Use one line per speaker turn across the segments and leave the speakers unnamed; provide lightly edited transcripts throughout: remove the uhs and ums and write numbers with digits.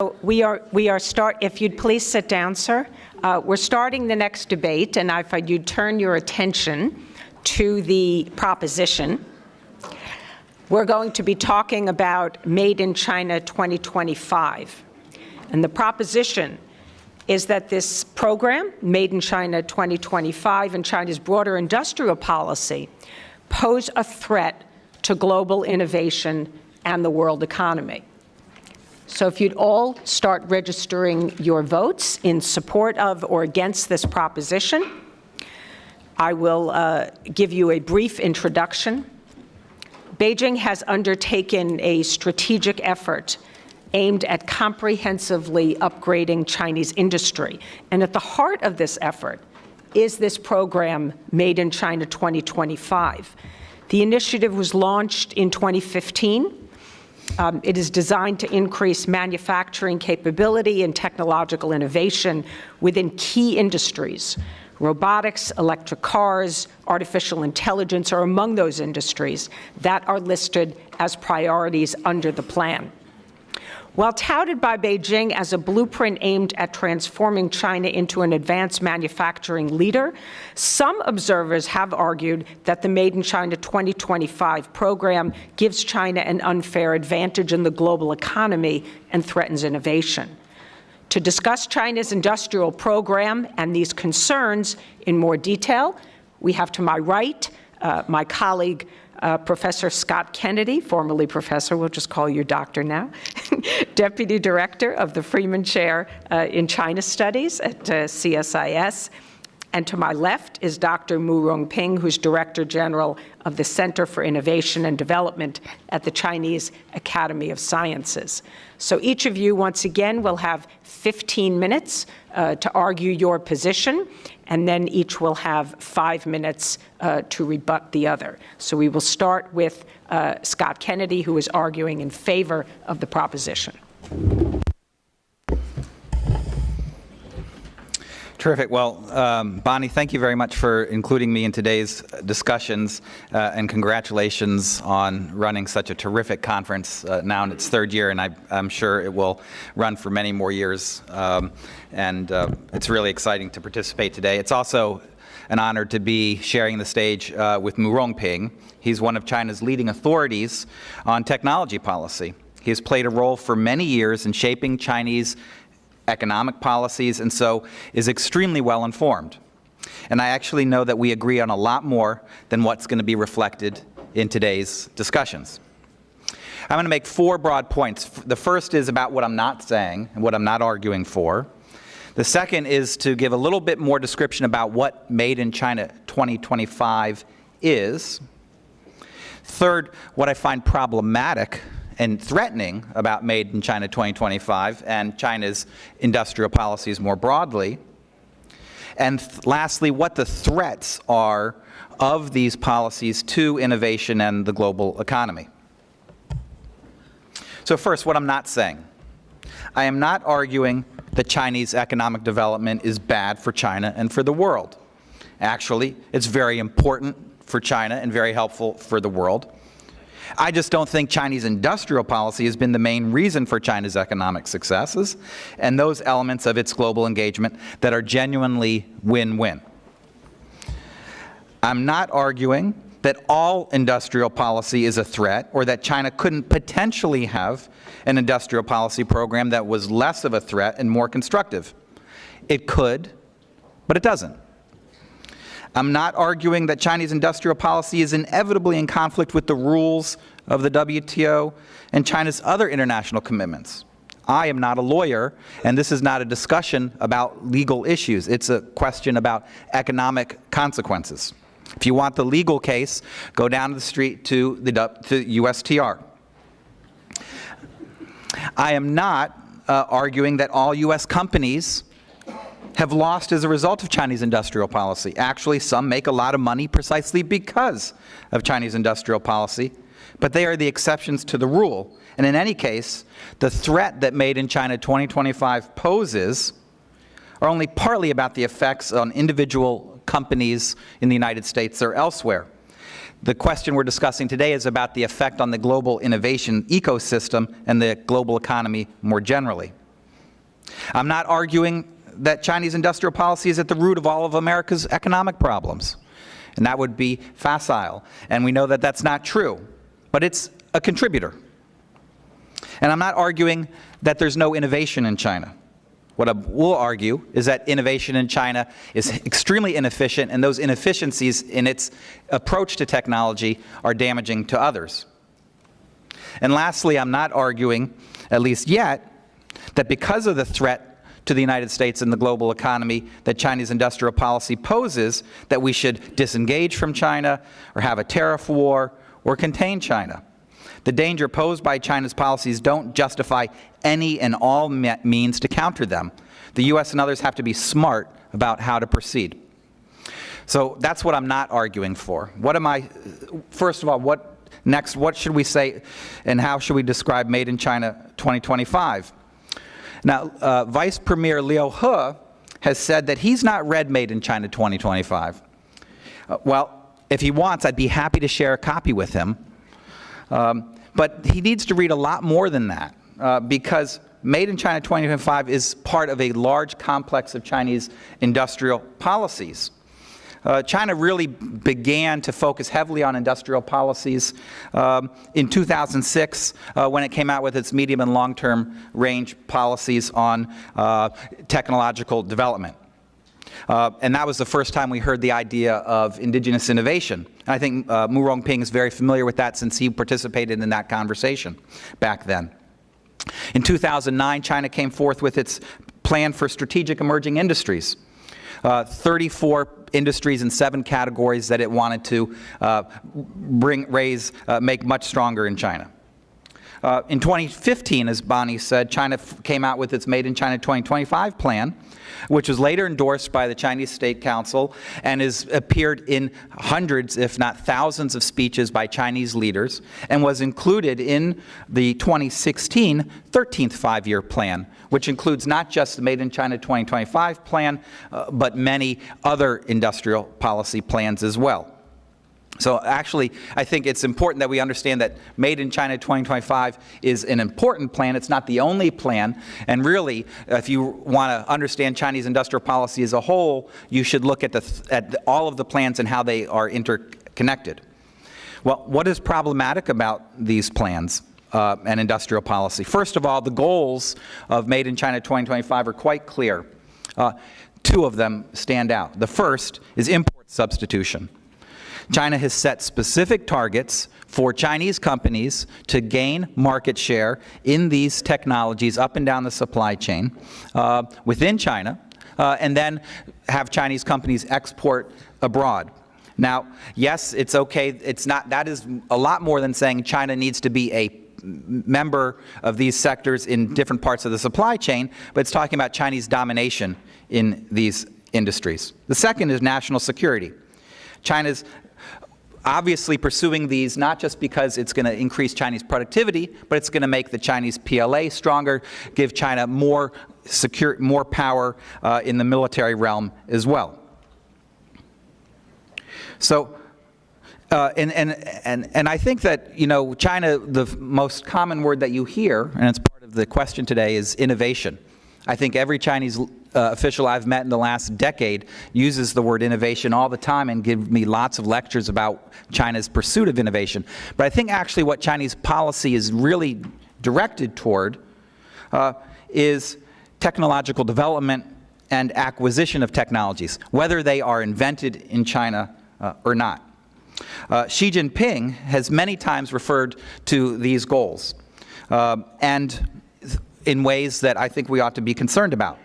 If you'd please sit down, sir. We're starting the next debate, and if you'd turn your attention to the proposition. We're going to be talking about Made in China 2025. And the proposition is that this program, Made in China 2025, and China's broader industrial policy pose a threat to global innovation and the world economy. So if you'd all start registering your votes in support of or against this proposition, I will give you a brief introduction. Beijing has undertaken a strategic effort aimed at comprehensively upgrading Chinese industry. And at the heart of this effort is this program, Made in China 2025. The initiative was launched in 2015. It is designed to increase manufacturing capability and technological innovation within key industries. Robotics, electric cars, artificial intelligence are among those industries that are listed as priorities under the plan. While touted by Beijing as a blueprint aimed at transforming China into an advanced manufacturing leader, some observers have argued that the Made in China 2025 program gives China an unfair advantage in the global economy and threatens innovation. To discuss China's industrial program and these concerns in more detail, we have to my right my colleague, Professor Scott Kennedy, formerly professor, we'll just call you doctor now, Deputy Director of the Freeman Chair in China Studies at CSIS. And to my left is Dr. Rongping, who's Director General of the Center for Innovation and Development at the Chinese Academy of Sciences. So each of you, once again, will have 15 minutes to argue your position, and then each will have 5 minutes to rebut the other. So we will start with Scott Kennedy, who is arguing in favor of the proposition.
Terrific. Well, Bonnie, thank you very much for including me in today's discussions, and congratulations on running such a terrific conference now in its third year, and I'm sure it will run for many more years. It's really exciting to participate today. It's also an honor to be sharing the stage with Rongping. He's one of China's leading authorities on technology policy. He has played a role for many years in shaping Chinese economic policies, and so is extremely well informed. And I actually know that we agree on a lot more than what's going to be reflected in today's discussions. I'm going to make 4 broad points. The first is about what I'm not saying and what I'm not arguing for. The second is to give a little bit more description about what Made in China 2025 is. Third, what I find problematic and threatening about Made in China 2025 and China's industrial policies more broadly. And lastly, what the threats are of these policies to innovation and the global economy. So first, what I'm not saying. I am not arguing that Chinese economic development is bad for China and for the world. Actually, it's very important for China and very helpful for the world. I just don't think Chinese industrial policy has been the main reason for China's economic successes and those elements of its global engagement that are genuinely win-win. I'm not arguing that all industrial policy is a threat or that China couldn't potentially have an industrial policy program that was less of a threat and more constructive. It could, but it doesn't. I'm not arguing that Chinese industrial policy is inevitably in conflict with the rules of the WTO and China's other international commitments. I am not a lawyer, and this is not a discussion about legal issues. It's a question about economic consequences. If you want the legal case, go down the street to USTR. I am not arguing that all U.S. companies have lost as a result of Chinese industrial policy. Actually, some make a lot of money precisely because of Chinese industrial policy, but they are the exceptions to the rule. And in any case, the threat that Made in China 2025 poses are only partly about the effects on individual companies in the United States or elsewhere. The question we're discussing today is about the effect on the global innovation ecosystem and the global economy more generally. I'm not arguing that Chinese industrial policy is at the root of all of America's economic problems, and that would be facile. And we know that that's not true, but it's a contributor. And I'm not arguing that there's no innovation in China. What I will argue is that innovation in China is extremely inefficient, and those inefficiencies in its approach to technology are damaging to others. And lastly, I'm not arguing, at least yet, that because of the threat to the United States and the global economy that Chinese industrial policy poses, that we should disengage from China or have a tariff war or contain China. The danger posed by China's policies don't justify any and all means to counter them. The U.S. and others have to be smart about how to proceed. So that's what I'm not arguing for. What am I, first of all, what should we say and how should we describe Made in China 2025? Now, Vice Premier Liu He has said that he's not read Made in China 2025. Well, if he wants, I'd be happy to share a copy with him. But he needs to read a lot more than that, because Made in China 2025 is part of a large complex of Chinese industrial policies. China really began to focus heavily on industrial policies in 2006 when it came out with its medium and long-term range policies on technological development. And that was the first time we heard the idea of indigenous innovation. And I think Rongping is very familiar with that since he participated in that conversation back then. In 2009, China came forth with its plan for strategic emerging industries. 34 industries in 7 categories that it wanted to make much stronger in China. In 2015, as Bonnie said, China came out with its Made in China 2025 plan, which was later endorsed by the Chinese State Council and has appeared in hundreds, if not thousands, of speeches by Chinese leaders, and was included in the 2016 13th Five-Year Plan, which includes not just the Made in China 2025 plan, but many other industrial policy plans as well. So actually, I think it's important that we understand that Made in China 2025 is an important plan. It's not the only plan. And really, if you want to understand Chinese industrial policy as a whole, you should look at all of the plans and how they are interconnected. Well, what is problematic about these plans and industrial policy? First of all, the goals of Made in China 2025 are quite clear. 2 of them stand out. The first is import substitution. China has set specific targets for Chinese companies to gain market share in these technologies up and down the supply chain within China, and then have Chinese companies export abroad. Now, yes, it's okay. It's not. That is a lot more than saying China needs to be a member of these sectors in different parts of the supply chain, but it's talking about Chinese domination in these industries. The second is national security. China's obviously pursuing these not just because it's going to increase Chinese productivity, but it's going to make the Chinese PLA stronger, give China more power in the military realm as well. So, and I think that, you know, China, the most common word that you hear, and it's part of the question today, is innovation. I think every Chinese official I've met in the last decade uses the word innovation all the time and give me lots of lectures about China's pursuit of innovation. But I think actually what Chinese policy is really directed toward is technological development and acquisition of technologies, whether they are invented in China or not. Xi Jinping has many times referred to these goals, and in ways that I think we ought to be concerned about.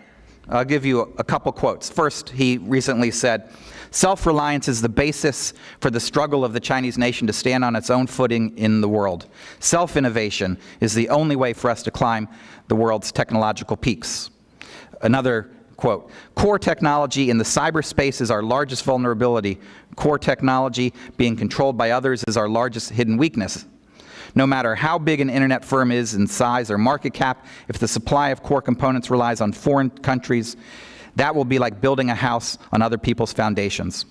I'll give you a couple quotes. First, he recently said, "Self-reliance is the basis for the struggle of the Chinese nation to stand on its own footing in the world. Self-innovation is the only way for us to climb the world's technological peaks." Another quote, "Core technology in the cyberspace is our largest vulnerability. Core technology being controlled by others is our largest hidden weakness. No matter how big an internet firm is in size or market cap, if the supply of core components relies on foreign countries, that will be like building a house on other people's foundations."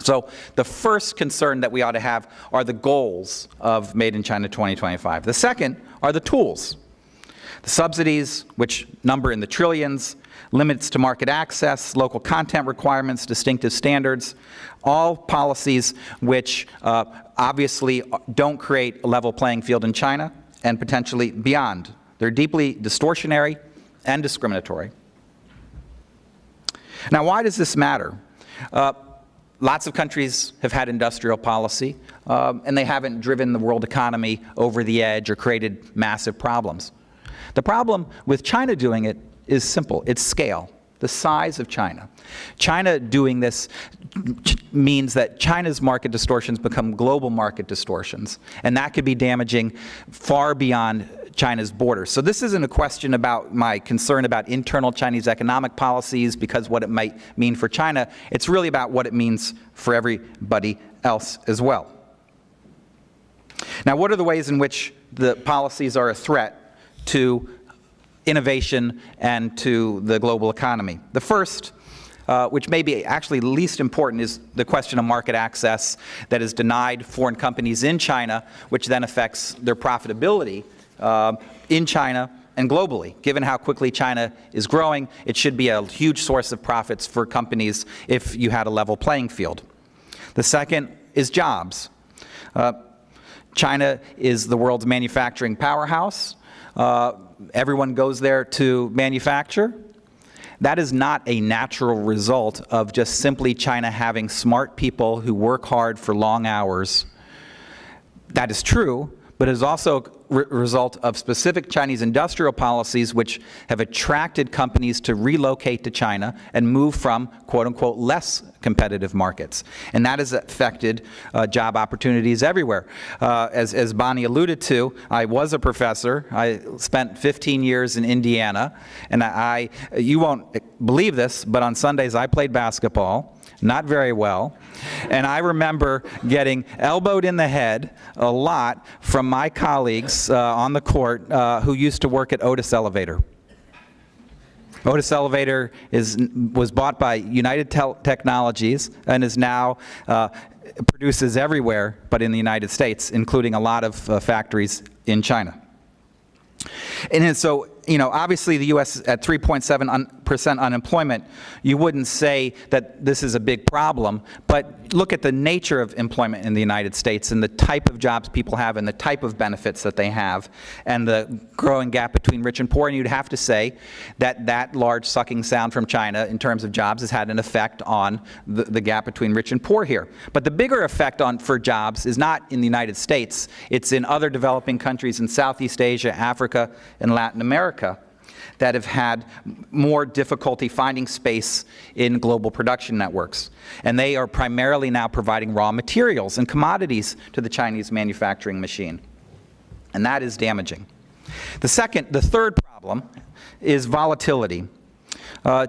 So the first concern that we ought to have are the goals of Made in China 2025. The second are the tools. The subsidies, which number in the trillions, limits to market access, local content requirements, distinctive standards, all policies which obviously don't create a level playing field in China and potentially beyond. They're deeply distortionary and discriminatory. Now, why does this matter? Lots of countries have had industrial policy, and they haven't driven the world economy over the edge or created massive problems. The problem with China doing it is simple. It's scale, the size of China. China doing this means that China's market distortions become global market distortions, and that could be damaging far beyond China's borders. So this isn't a question about my concern about internal Chinese economic policies because what it might mean for China. It's really about what it means for everybody else as well. Now, what are the ways in which the policies are a threat to innovation and to the global economy? The first, which may be actually least important, is the question of market access that is denied foreign companies in China, which then affects their profitability in China and globally. Given how quickly China is growing, it should be a huge source of profits for companies if you had a level playing field. The second is jobs. China is the world's manufacturing powerhouse. Everyone goes there to manufacture. That is not a natural result of just simply China having smart people who work hard for long hours. That is true, but it is also a result of specific Chinese industrial policies which have attracted companies to relocate to China and move from quote-unquote less competitive markets. And that has affected job opportunities everywhere. As Bonnie alluded to, I was a professor. I spent 15 years in Indiana, and you won't believe this, but on Sundays I played basketball. Not very well. And I remember getting elbowed in the head a lot from my colleagues on the court who used to work at Otis Elevator. Otis Elevator was bought by United Technologies and is now produces everywhere but in the United States, including a lot of factories in China. And so, obviously the U.S. at 3.7% unemployment, you wouldn't say that this is a big problem, but look at the nature of employment in the United States and the type of jobs people have and the type of benefits that they have and the growing gap between rich and poor, and you'd have to say that that large sucking sound from China in terms of jobs has had an effect on the gap between rich and poor here. But the bigger effect for jobs is not in the United States, it's in other developing countries in Southeast Asia, Africa, and Latin America that have had more difficulty finding space in global production networks. And they are primarily now providing raw materials and commodities to the Chinese manufacturing machine. And that is damaging. The third problem is volatility.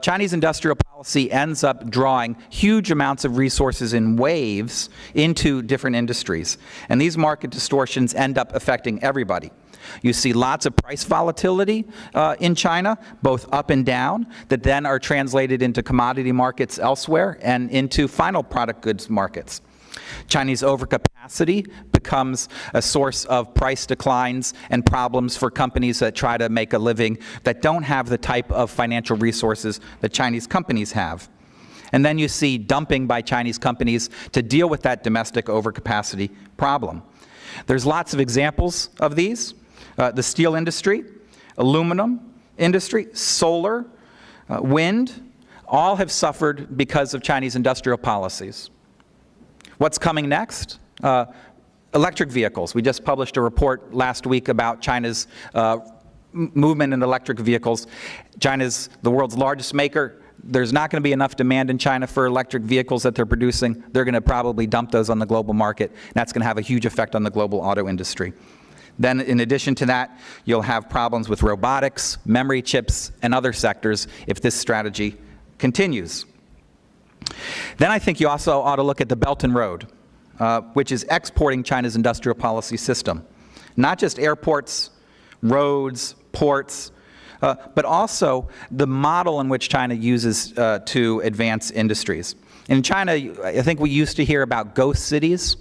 Chinese industrial policy ends up drawing huge amounts of resources in waves into different industries. And these market distortions end up affecting everybody. You see lots of price volatility in China, both up and down, that then are translated into commodity markets elsewhere and into final product goods markets. Chinese overcapacity becomes a source of price declines and problems for companies that try to make a living that don't have the type of financial resources that Chinese companies have. And then you see dumping by Chinese companies to deal with that domestic overcapacity problem. There's lots of examples of these. The steel industry, aluminum industry, solar, wind, all have suffered because of Chinese industrial policies. What's coming next? Electric vehicles. We just published a report last week about China's movement in electric vehicles. China's the world's largest maker. There's not going to be enough demand in China for electric vehicles that they're producing. They're going to probably dump those on the global market. That's going to have a huge effect on the global auto industry. Then in addition to that, you'll have problems with robotics, memory chips, and other sectors if this strategy continues. Then I think you also ought to look at the Belt and Road, which is exporting China's industrial policy system. Not just airports, roads, ports, but also the model in which China uses to advance industries. In China, I think we used to hear about ghost cities,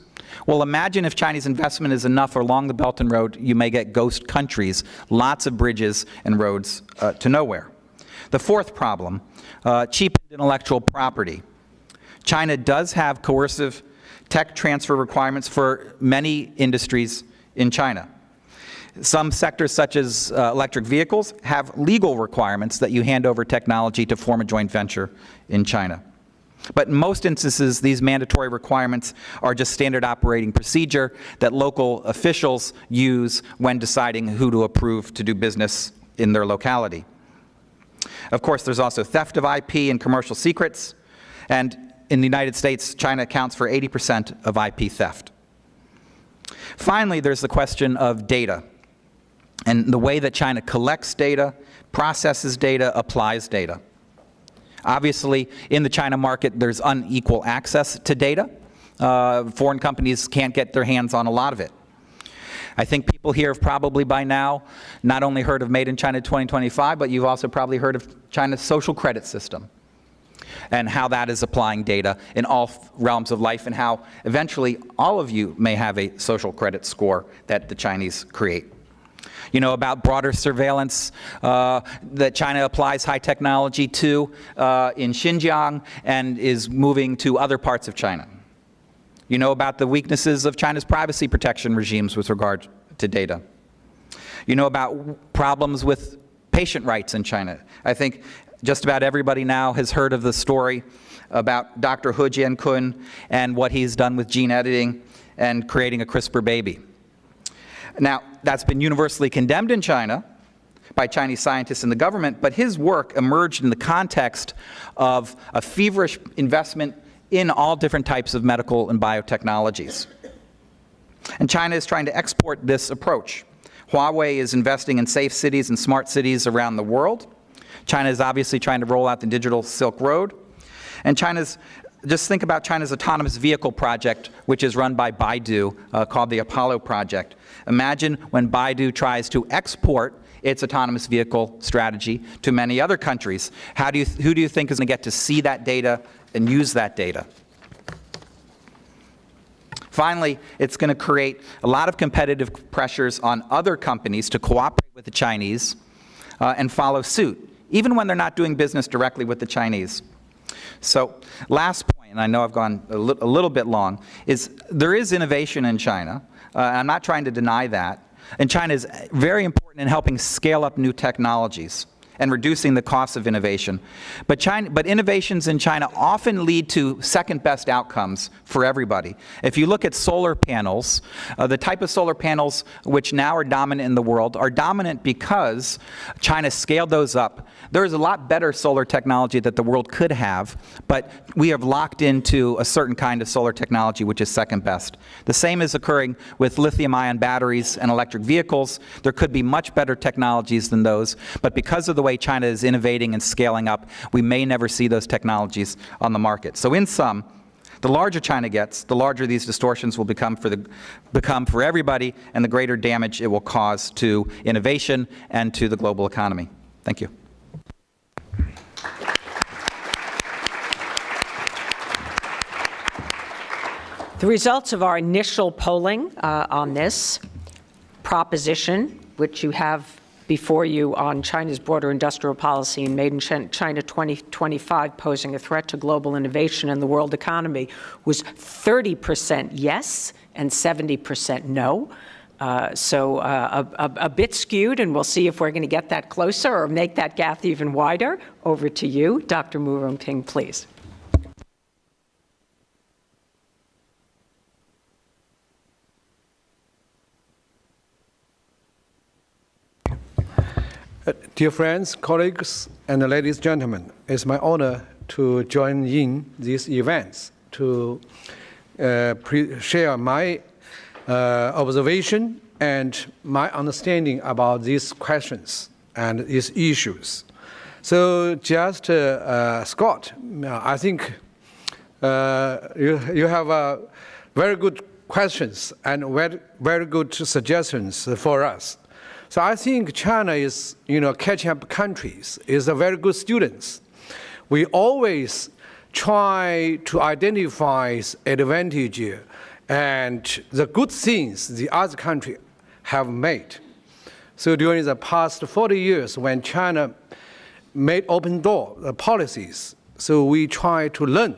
Well, imagine if Chinese investment is enough along the Belt and Road, you may get ghost countries, lots of bridges and roads to nowhere. The fourth problem, cheapened intellectual property. China does have coercive tech transfer requirements for many industries in China. Some sectors, such as electric vehicles, have legal requirements that you hand over technology to form a joint venture in China. But in most instances, these mandatory requirements are just standard operating procedure that local officials use when deciding who to approve to do business in their locality. Of course, there's also theft of IP and commercial secrets, and in the United States, China accounts for 80% of IP theft. Finally, there's the question of data, and the way that China collects data, processes data, applies data. Obviously, in the China market, there's unequal access to data. Foreign companies can't get their hands on a lot of it. I think people here have probably by now not only heard of Made in China 2025, but you've also probably heard of China's social credit system and how that is applying data in all realms of life, and how eventually all of you may have a social credit score that the Chinese create. You know about broader surveillance that China applies high technology to in Xinjiang and is moving to other parts of China. You know about the weaknesses of China's privacy protection regimes with regard to data. You know about problems with patient rights in China. I think just about everybody now has heard of the story about Dr. Hu Jiankun and what he's done with gene editing and creating a CRISPR baby. Now, that's been universally condemned in China by Chinese scientists and the government, but his work emerged in the context of a feverish investment in all different types of medical and biotechnologies. And China is trying to export this approach. Huawei is investing in safe cities and smart cities around the world. China is obviously trying to roll out the digital Silk Road. And just think about China's autonomous vehicle project, which is run by Baidu, called the Apollo project. Imagine when Baidu tries to export its autonomous vehicle strategy to many other countries. Who do you think is going to get to see that data and use that data? Finally, it's going to create a lot of competitive pressures on other companies to cooperate with the Chinese and follow suit, even when they're not doing business directly with the Chinese. So, last point, and I know I've gone a little bit long, is there is innovation in China. I'm not trying to deny that. And China is very important in helping scale up new technologies and reducing the cost of innovation. But innovations in China often lead to second-best outcomes for everybody. If you look at solar panels, the type of solar panels which now are dominant in the world are dominant because China scaled those up. There is a lot better solar technology that the world could have, but we have locked into a certain kind of solar technology which is second best. The same is occurring with lithium-ion batteries and electric vehicles. There could be much better technologies than those, but because of the way China is innovating and scaling up, we may never see those technologies on the market. So in sum, the larger China gets, the larger these distortions will become for everybody, and the greater damage it will cause to innovation and to the global economy. Thank you.
The results of our initial polling on this proposition, which you have before you on China's broader industrial policy and Made in China 2025 posing a threat to global innovation and the world economy, was 30% yes and 70% no. So a bit skewed, and we'll see if we're going to get that closer or make that gap even wider. Over to you, Dr. Rongping, please.
Dear friends, colleagues, and ladies and gentlemen, it's my honor to join in these events to share my observation and my understanding about these questions and these issues. So just, Scott, I think you have very good questions and very good suggestions for us. So I think China is, catching up countries, is a very good students. We always try to identify advantage and the good things the other country have made. So during the past 40 years, when China made open door policies, so we try to learn.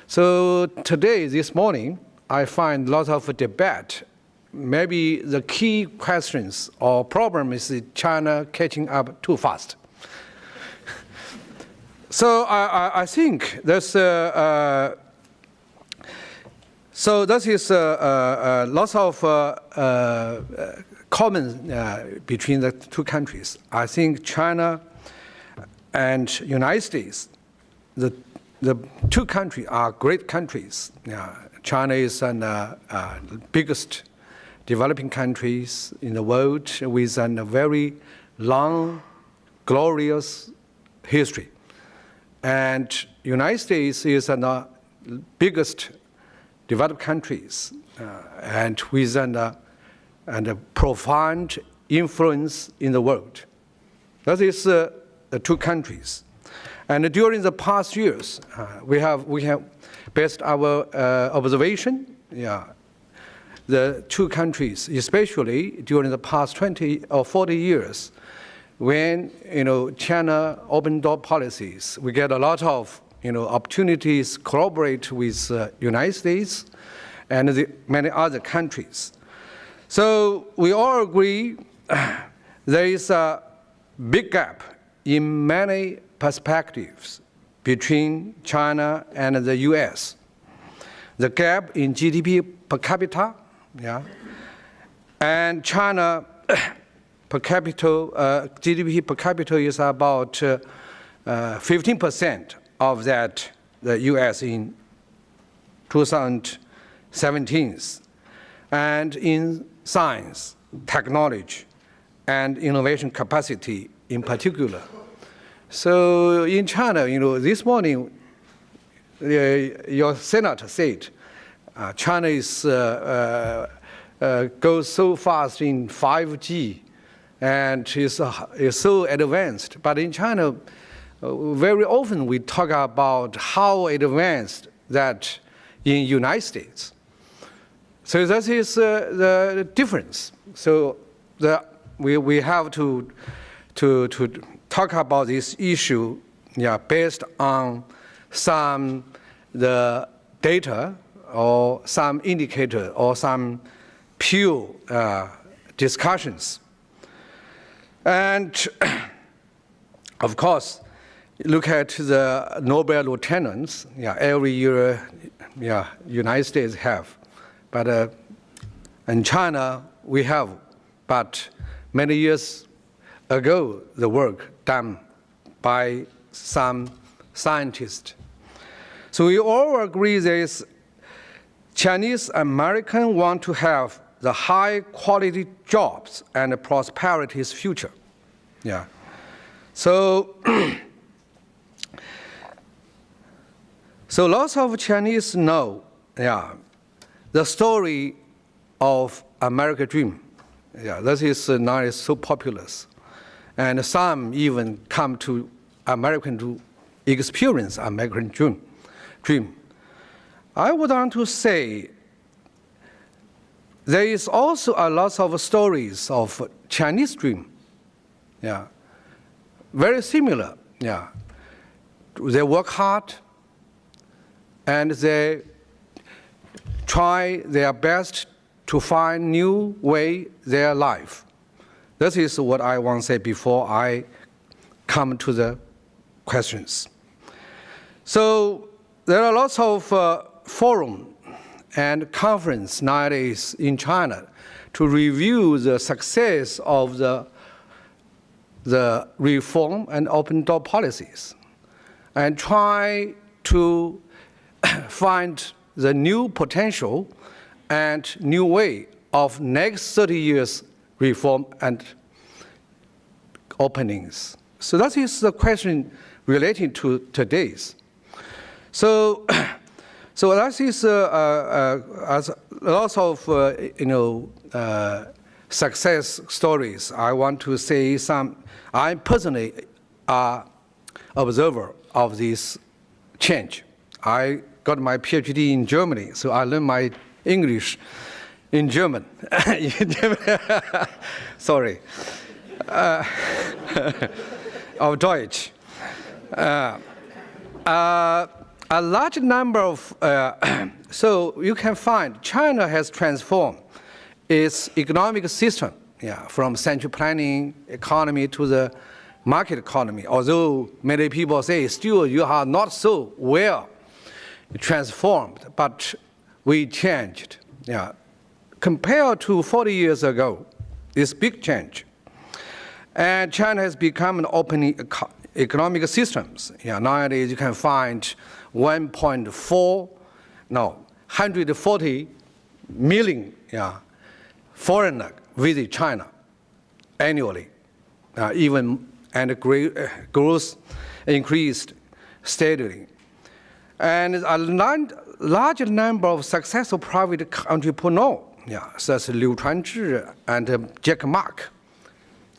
So today, this morning, I find lots of debate. Maybe the key questions or problem is China catching up too fast. So I think there's so this is lots of common between the two countries. I think China and United States, the two countries are great countries. China is the biggest developing countries in the world with a very long, glorious history. And United States is the biggest developed countries and with a profound influence in the world. That is the two countries. And during the past years, we have based our observation, the two countries, especially during the past 20 or 40 years, when China open door policies, we get a lot of opportunities to collaborate with United States and many other countries. So we all agree there is a big gap in many perspectives between China and the US. The gap in GDP per capita, and China per capita, GDP per capita is about 15% of that the US in 2017. And in science, technology, and innovation capacity in particular. So in China, this morning, your senator said China is goes so fast in 5G and is so advanced. But in China, very often we talk about how advanced that in United States. So that is the difference. So we have to talk about this issue, based on some the data or some indicator or some pure discussions. And of course, look at the Nobel lieutenants. Every year, United States have, but in China we have. But many years ago, the work done by some scientists. So we all agree that Chinese Americans want to have the high quality jobs and prosperity's future. So, so lots of Chinese know, the story of American dream. That is now is so popular, and some even come to American to experience American dream. I would want to say there is also a lot of stories of Chinese dream. Very similar. They work hard and they try their best to find new way their life. This is what I want to say before I come to the questions. So there are lots of forum and conference nowadays in China to review the success of the reform and open door policies and try to find the new potential and new way of next 30 years reform and openings. So that is the question relating to today's. So that is lots of success stories. I want to say some. I personally are observer of this change. I got my PhD in Germany, so I learned my English in German. Sorry. Of Deutsch. A large number of, so you can find China has transformed its economic system from central planning economy to the market economy. Although many people say still you are not so well transformed, but we changed. Compared to 40 years ago, it's big change. And China has become an open economic systems. Nowadays you can find 140 million foreigners visit China annually, and growth increased steadily. And a large number of successful private entrepreneurs, such as Liu Chuanzhi and Jack Ma,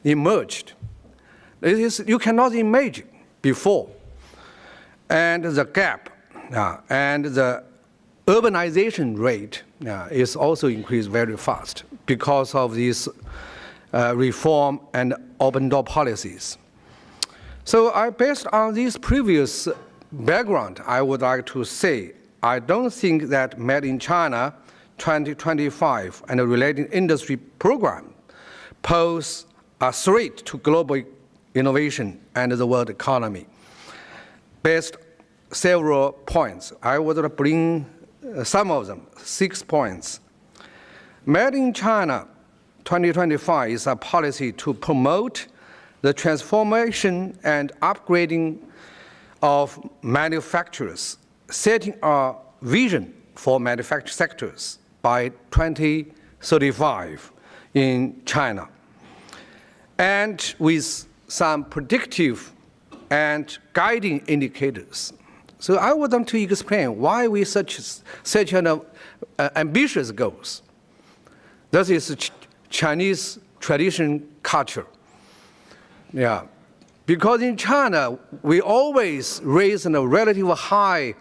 emerged. You cannot imagine before. And the gap and the urbanization rate is also increased very fast because of these reform and open door policies. So based on this previous background, I would like to say, I don't think that Made in China 2025 and a related industry program pose a threat to global innovation and the world economy. Based several points, I would bring some of them, 6 points. Made in China 2025 is a policy to promote the transformation and upgrading of manufacturers, setting a vision for manufacturing sectors by 2035 in China. And with some predictive and guiding indicators. So I want them to explain why we such an ambitious goals. That is Chinese tradition culture. Because in China, we always raise a relatively high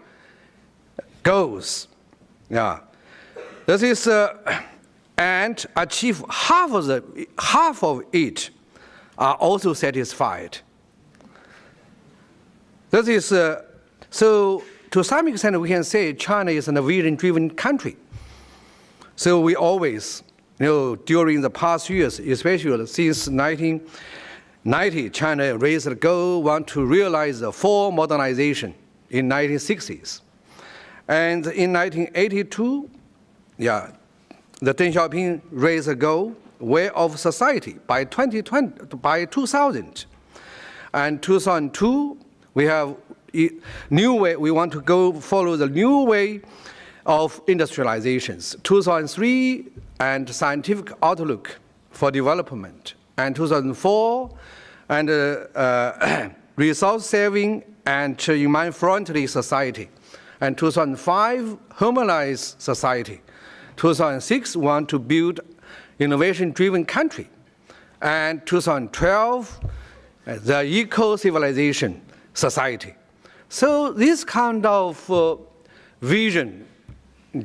goals. That is, and achieve half of it are also satisfied. That is, so to some extent we can say China is a vision-driven country. So we always, during the past years, especially since 1990, China raised the goal, want to realize the full modernization in 1960s. And in 1982, the Deng Xiaoping raised the goal, way of society by 2000. And 2002, we have new way, we want to go follow the new way of industrializations. 2003, and scientific outlook for development. And 2004, and resource saving and human-friendly society. And 2005, harmonized society. 2006, want to build innovation-driven country. And 2012, the eco-civilization society. So this kind of vision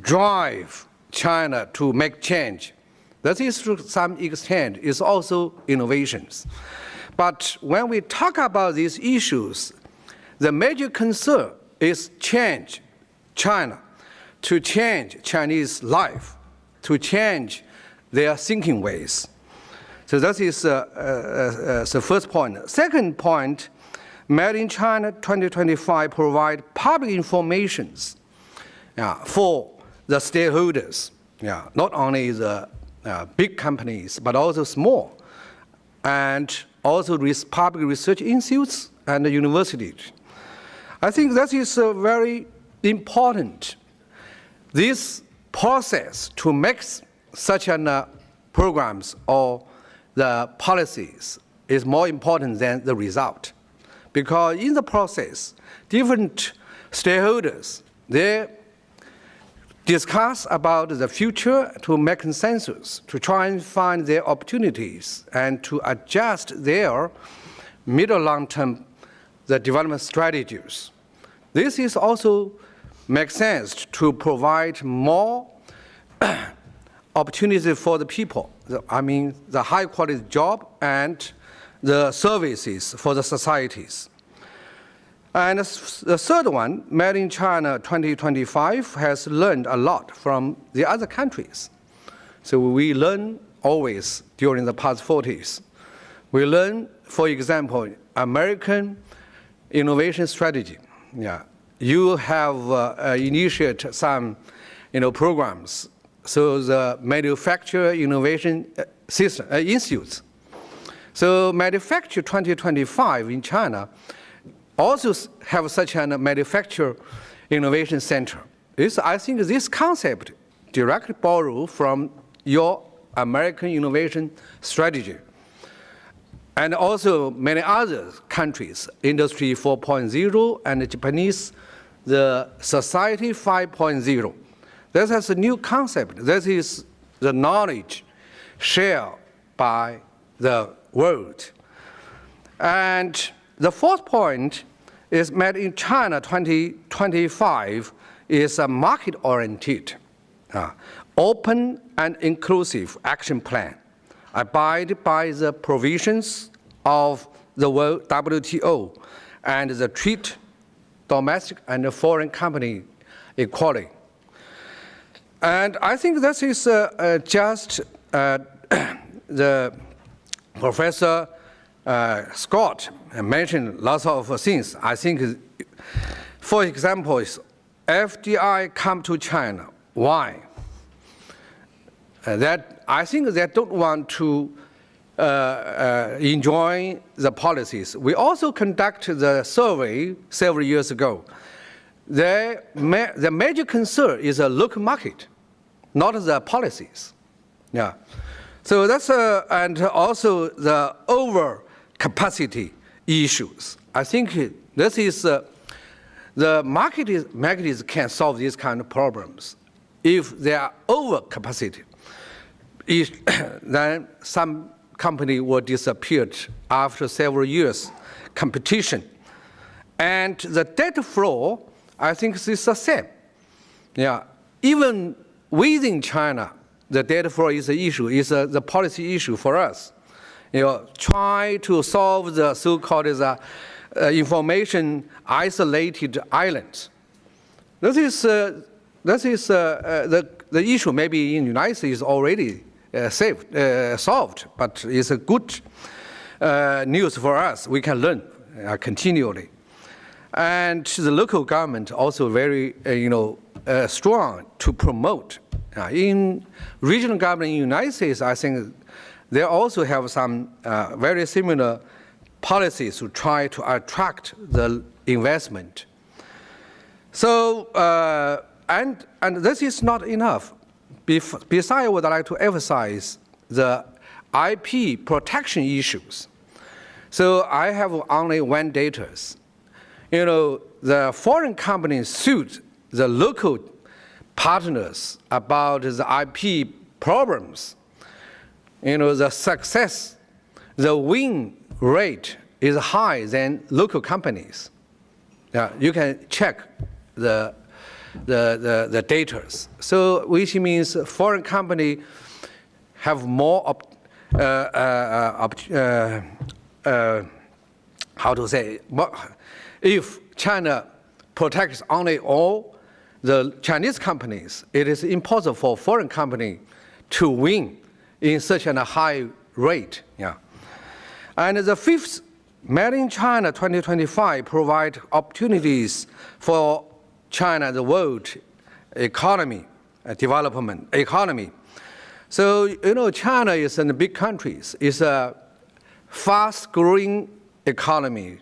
drive China to make change. That is, to some extent, is also innovations. But when we talk about these issues, the major concern is change China, to change Chinese life, to change their thinking ways. So that is the first point. Second point, Made in China 2025 provide public informations for the stakeholders, not only the big companies, but also small, and also public research institutes and universities. I think that is very important. This process to make such programs or the policies is more important than the result. Because in the process, different stakeholders, they discuss about the future to make consensus, to try and find their opportunities and to adjust their middle long-term the development strategies. This is also makes sense to provide more opportunities for the people. I mean, the high-quality job and the services for the societies. And the third one, Made in China 2025, has learned a lot from the other countries. So we learn always during the past 40s. We learn, for example, American innovation strategy. Yeah. You have initiated some programs. So the manufacturer innovation system, institutes. So Manufacture 2025 in China also have such a manufacturer innovation center. I think this concept directly borrowed from your American innovation strategy. And also many other countries, Industry 4.0 and the Japanese, the Society 5.0. This is a new concept. This is the knowledge shared by the world. And the fourth point is Made in China 2025 is a market-oriented, open and inclusive action plan, abide by the provisions of the WTO and the treat domestic and foreign company equally. And I think this is just the Professor Scott mentioned lots of things. I think, for example, FDI come to China. Why? That I think they don't want to enjoy the policies. We also conducted the survey several years ago. The major concern is a local market, not the policies. Yeah. So that's and also the overcapacity issues. I think this is the market can solve these kind of problems. If they are overcapacity, then some company will disappear after several years competition. And the data flow, I think is the same. Yeah, even within China, the data flow is the issue, is the policy issue for us. Try to solve the so-called information isolated islands. This is the issue maybe in the United States already solved, but it's a good news for us. We can learn continually. And the local government also very, strong to promote. In regional government in the United States, I think they also have some very similar policies to try to attract the investment. So, and this is not enough. Besides, I would like to emphasize the IP protection issues. So I have only one data. The foreign companies sued the local partners about the IP problems. The success, the win rate is higher than local companies. You can check the data. So which means foreign company have more how to say, if China protects only all the Chinese companies, it is impossible for foreign company to win in such a high rate. Yeah. And the fifth, Made in China 2025 provide opportunities for China, the world economy, development economy. So, China is in the big countries. It's a fast-growing economy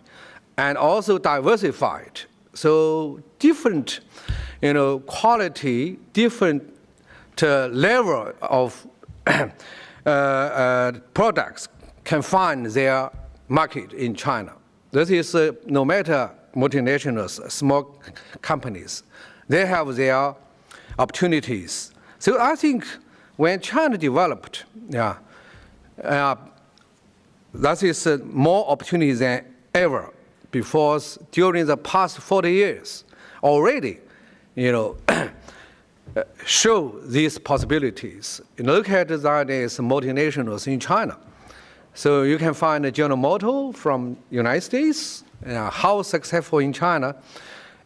and also diversified. So different, quality, different level of products can find their market in China. This is no matter multinationals, small companies, they have their opportunities. So I think when China developed, that is more opportunity than ever, because during the past 40 years, already, show these possibilities. Look at that is multinationals in China. So you can find General Motors from United States, how successful in China,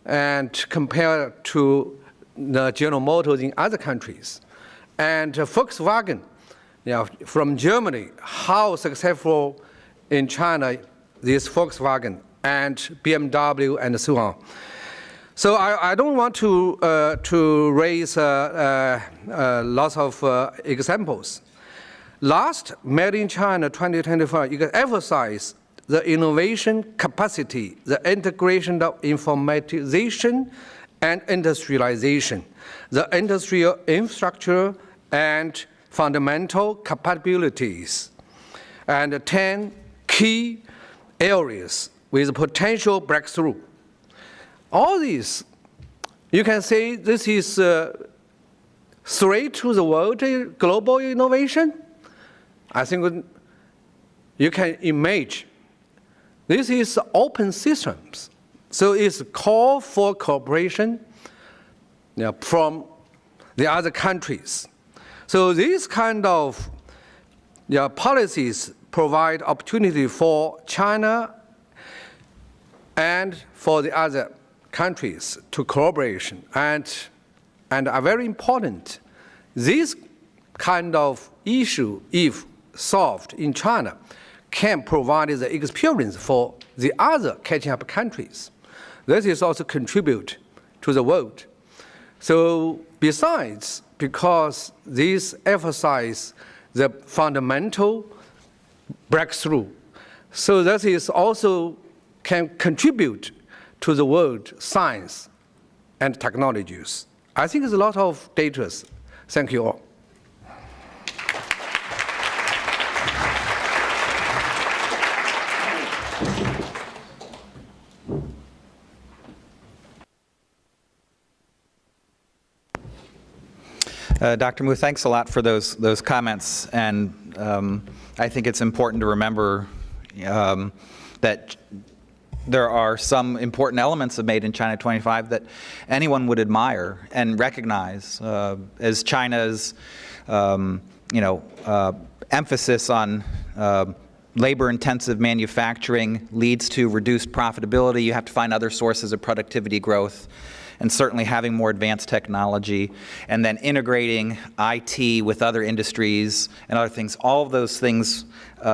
and compare to the General Motors in other countries. And Volkswagen, from Germany, how successful in China this Volkswagen and BMW and so on. So I don't want to raise lots of examples. Last, Made in China 2025, you can emphasize the innovation capacity, the integration of informatization and industrialization, the industrial infrastructure and fundamental capabilities, and 10 key areas with potential breakthrough. All these, you can say this is threat to the world global innovation. I think you can imagine this is open systems. So it's a call for cooperation from the other countries. So these kind of policies provide opportunity for China and for the other countries to cooperation and are very important. This kind of issue, if solved in China, can provide the experience for the other catching up countries. This is also contribute to the world. So besides, because this emphasize the fundamental breakthrough, so that is also can contribute to the world science and technologies. I think there's a lot of data. Thank you all.
Dr. Mu, thanks a lot for those comments, and I think it's important to remember that there are some important elements of Made in China 25 that anyone would admire and recognize as China's emphasis on labor-intensive manufacturing leads to reduced profitability. You have to find other sources of productivity growth, and certainly having more advanced technology, and then integrating IT with other industries and other things. All of those things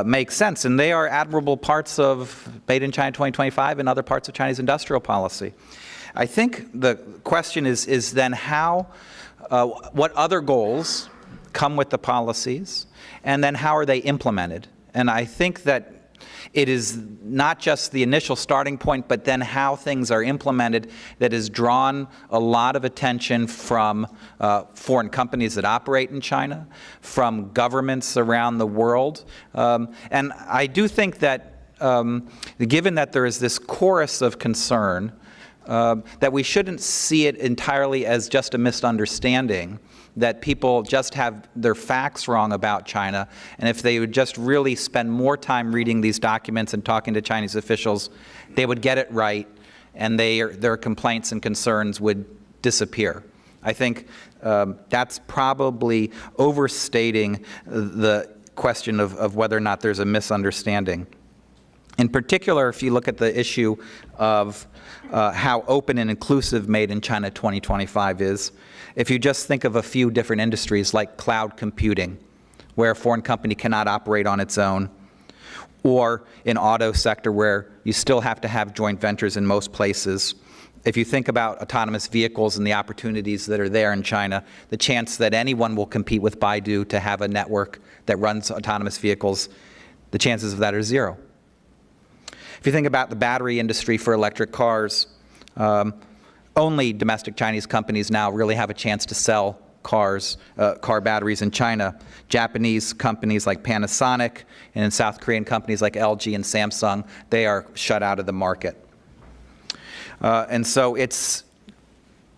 make sense, and they are admirable parts of Made in China 2025 and other parts of Chinese industrial policy. I think the question is then how, what other goals come with the policies, and then how are they implemented? And I think that it is not just the initial starting point, but then how things are implemented that has drawn a lot of attention from foreign companies that operate in China, from governments around the world. And I do think that given that there is this chorus of concern, that we shouldn't see it entirely as just a misunderstanding, that people just have their facts wrong about China, and if they would just really spend more time reading these documents and talking to Chinese officials, they would get it right, and their complaints and concerns would disappear. I think that's probably overstating the question of whether or not there's a misunderstanding. In particular, if you look at the issue of how open and inclusive Made in China 2025 is, if you just think of a few different industries like cloud computing, where a foreign company cannot operate on its own, or in auto sector where you still have to have joint ventures in most places. If you think about autonomous vehicles and the opportunities that are there in China, the chance that anyone will compete with Baidu to have a network that runs autonomous vehicles, the chances of that are zero. If you think about the battery industry for electric cars, only domestic Chinese companies now really have a chance to sell cars, car batteries in China. Japanese companies like Panasonic and South Korean companies like LG and Samsung, they are shut out of the market. And so it's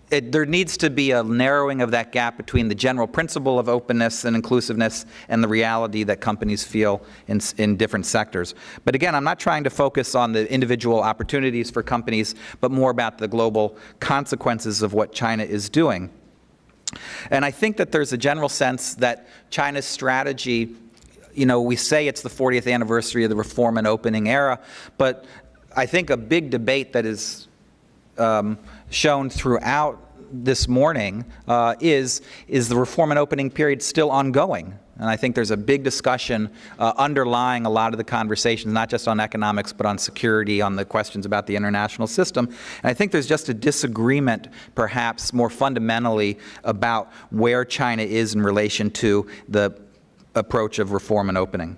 there needs to be a narrowing of that gap between the general principle of openness and inclusiveness and the reality that companies feel in different sectors. But again, I'm not trying to focus on the individual opportunities for companies, but more about the global consequences of what China is doing. And I think that there's a general sense that China's strategy, we say it's the 40th anniversary of the reform and opening era, but I think a big debate that is shown throughout this morning is the reform and opening period still ongoing? And I think there's a big discussion underlying a lot of the conversations, not just on economics, but on security, on the questions about the international system. And I think there's just a disagreement, perhaps more fundamentally, about where China is in relation to the approach of reform and opening.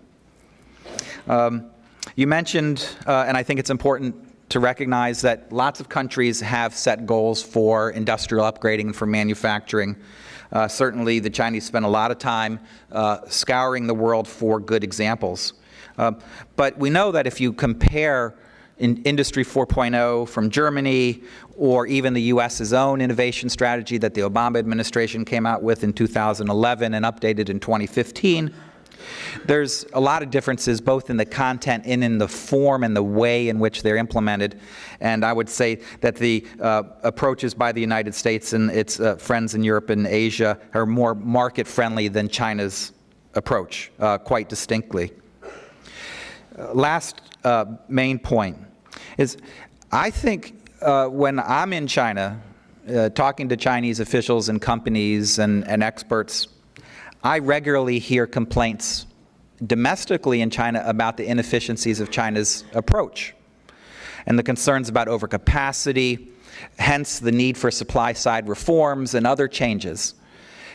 You mentioned, and I think it's important to recognize that lots of countries have set goals for industrial upgrading and for manufacturing. Certainly, the Chinese spend a lot of time scouring the world for good examples. But we know that if you compare Industry 4.0 from Germany, or even the U.S.'s own innovation strategy that the Obama administration came out with in 2011 and updated in 2015, there's a lot of differences both in the content and in the form and the way in which they're implemented. And I would say that the approaches by the United States and its friends in Europe and Asia are more market-friendly than China's approach, quite distinctly. Last main point is, I think when I'm in China, talking to Chinese officials and companies and experts, I regularly hear complaints domestically in China about the inefficiencies of China's approach and the concerns about overcapacity, hence the need for supply-side reforms and other changes.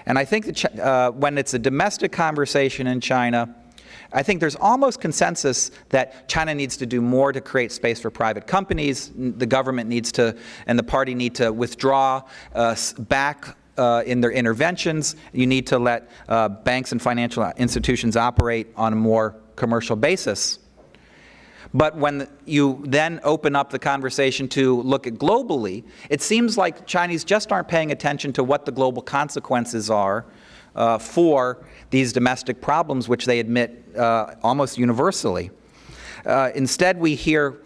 And I think that when it's a domestic conversation in China, I think there's almost consensus that China needs to do more to create space for private companies. The government needs to, and the party need to withdraw back in their interventions. You need to let banks and financial institutions operate on a more commercial basis. But when you then open up the conversation to look at globally, it seems like Chinese just aren't paying attention to what the global consequences are for these domestic problems, which they admit almost universally. Instead, we hear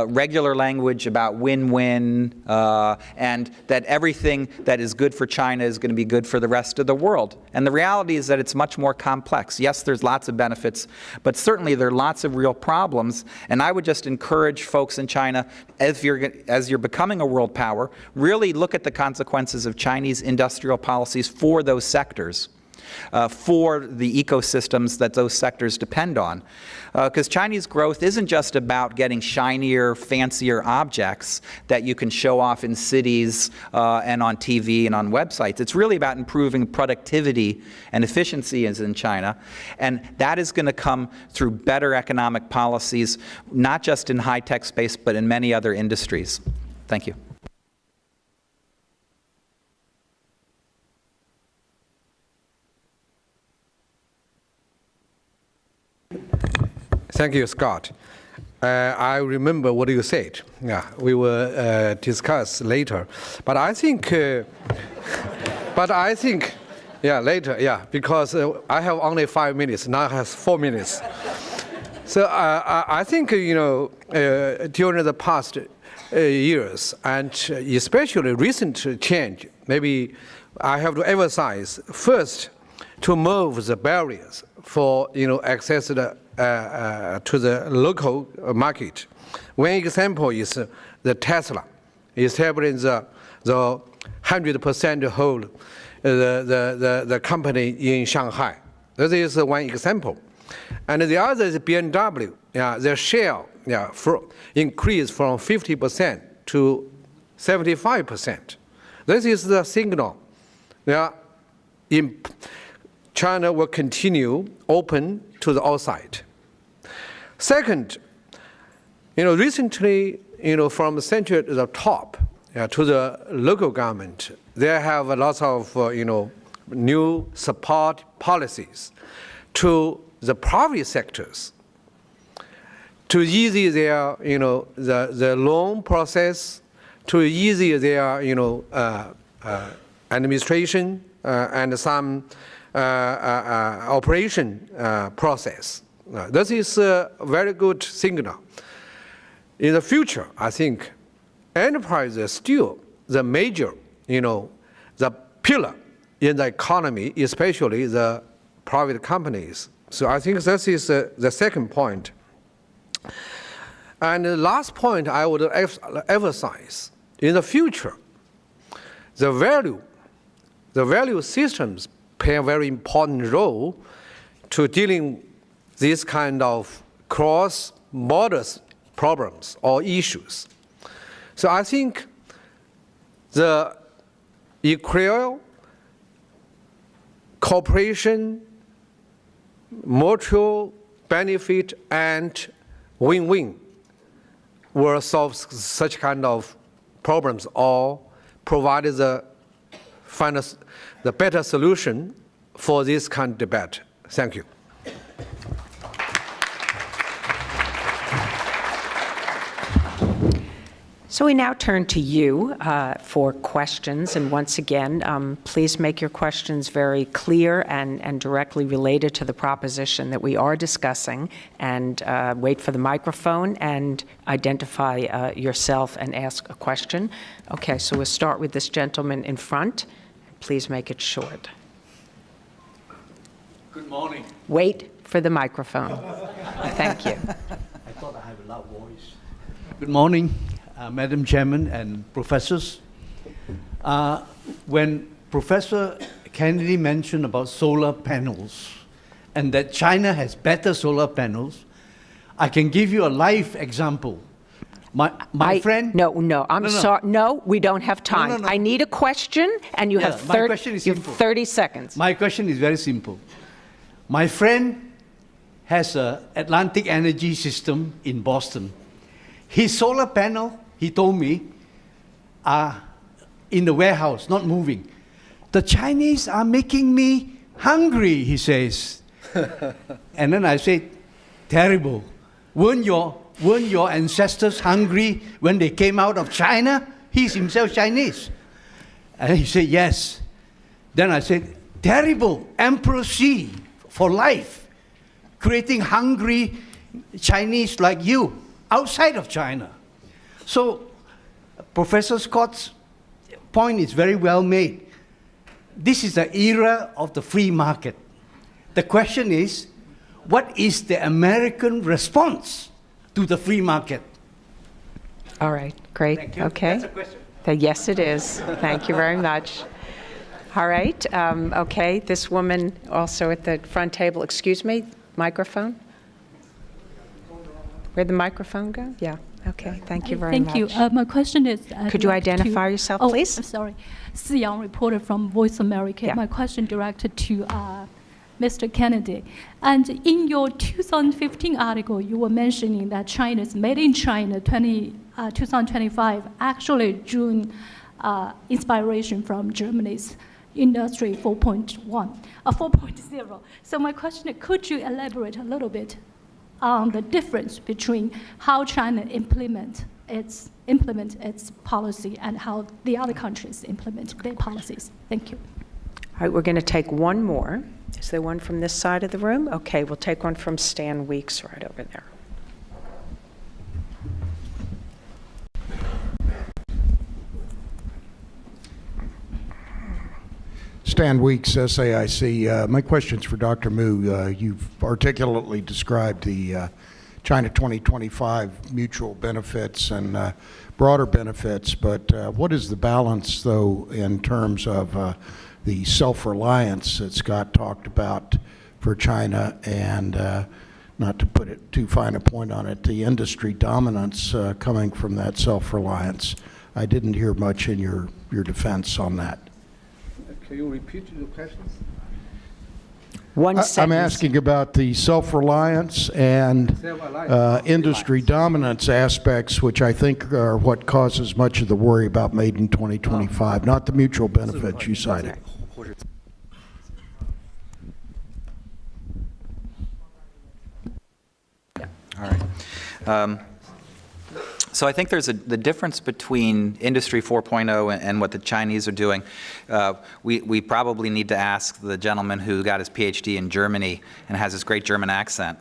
regular language about win-win, and that everything that is good for China is going to be good for the rest of the world. And the reality is that it's much more complex. Yes, there's lots of benefits, but certainly there are lots of real problems. And I would just encourage folks in China, as you're becoming a world power, really look at the consequences of Chinese industrial policies for those sectors. For the ecosystems that those sectors depend on. Because Chinese growth isn't just about getting shinier, fancier objects that you can show off in cities and on TV and on websites. It's really about improving productivity and efficiency in China. And that is going to come through better economic policies, not just in high-tech space, but in many other industries. Thank you.
Thank you, Scott. I remember what you said. Yeah, we will discuss later. But I think, yeah, later, yeah, because I have only 5 minutes. Now I have 4 minutes. So I think, during the past years, and especially recent change, maybe I have to emphasize first to move the barriers for access to the local market. One example is the Tesla establishing the 100% hold the company in Shanghai. This is one example. And the other is BMW. Yeah, their share increased from 50% to 75%. This is the signal. Yeah, China will continue open to the outside. Second, recently, from the center to the top, to the local government, they have a lot of, new support policies to the private sectors to ease their, the loan process, to ease their, administration and some operation process. This is a very good signal. In the future, I think enterprise is still the major, the pillar in the economy, especially the private companies. So I think this is the second point. And the last point I would emphasize, in the future, the value systems play a very important role to dealing this kind of cross-border problems or issues. So I think the equal cooperation, mutual benefit, and win-win will solve such kind of problems or provide the better solution for this kind of debate. Thank you.
So we now turn to you for questions. And once again, please make your questions very clear and directly related to the proposition that we are discussing. And wait for the microphone and identify yourself and ask a question. Okay, so we'll start with this gentleman in front. Please make it short.
Good morning.
Wait for the microphone. Thank you.
I thought I have a loud voice. Good morning. Madam Chairman and professors. When Professor Kennedy mentioned about solar panels and that China has better solar panels, I can give you a live example. My friend...
No, I'm sorry. No, we don't have time.
No.
I need a question, and you have 30 seconds.
My question is very simple. My friend has an Atlantic energy system in Boston. His solar panel, he told me, are in the warehouse, not moving. The Chinese are making me hungry, he says. And then I said, terrible. Weren't your ancestors hungry when they came out of China? He's himself Chinese. And he said, yes. Then I said, terrible, Emperor Xi for life, creating hungry Chinese like you outside of China. So Professor Scott's point is very well made. This is the era of the free market. The question is, what is the American response to the free market?
All right, great.
Thank you.
Okay.
That's a question.
Yes, it is. Thank you very much. All right. Okay, this woman also at the front table. Excuse me, microphone? Where'd the microphone go? Yeah. Okay, thank you very much.
Thank you. My question is...
Could you identify yourself, please?
Oh, sorry. Si Yang, reporter from Voice America.
Yeah.
My question directed to Mr. Kennedy. And in your 2015 article, you were mentioning that China's Made in China 2025 actually drew inspiration from Germany's Industry 4.0. So my question is, could you elaborate a little bit on the difference between how China implement its policy and how the other countries implement their policies? Thank you.
All right, we're going to take one more. Is there one from this side of the room? Okay, we'll take one from Stan Weeks right over there.
Stan Weeks, SAIC. My question's for Dr. Mu. You've articulately described the China 2025 mutual benefits and broader benefits, but what is the balance, though, in terms of the self-reliance that Scott talked about for China and, not to put it too fine a point on it, the industry dominance coming from that self-reliance? I didn't hear much in your defense on that.
Can you repeat your questions?
One sentence.
I'm asking about the self-reliance and industry dominance aspects, which I think are what causes much of the worry about Made in 2025, not the mutual benefits you cited.
All right. So I think there's the difference between Industry 4.0 and what the Chinese are doing. We probably need to ask the gentleman who got his PhD in Germany and has this great German accent.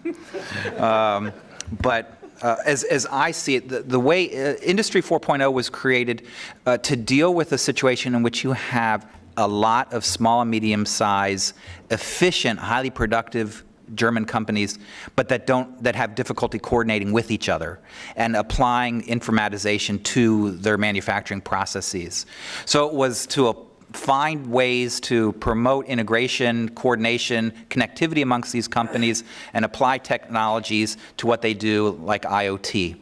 But as I see it, the way Industry 4.0 was created to deal with a situation in which you have a lot of small and medium-sized, efficient, highly productive German companies, but that have difficulty coordinating with each other and applying informatization to their manufacturing processes. So it was to find ways to promote integration, coordination, connectivity amongst these companies, and apply technologies to what they do, like IoT.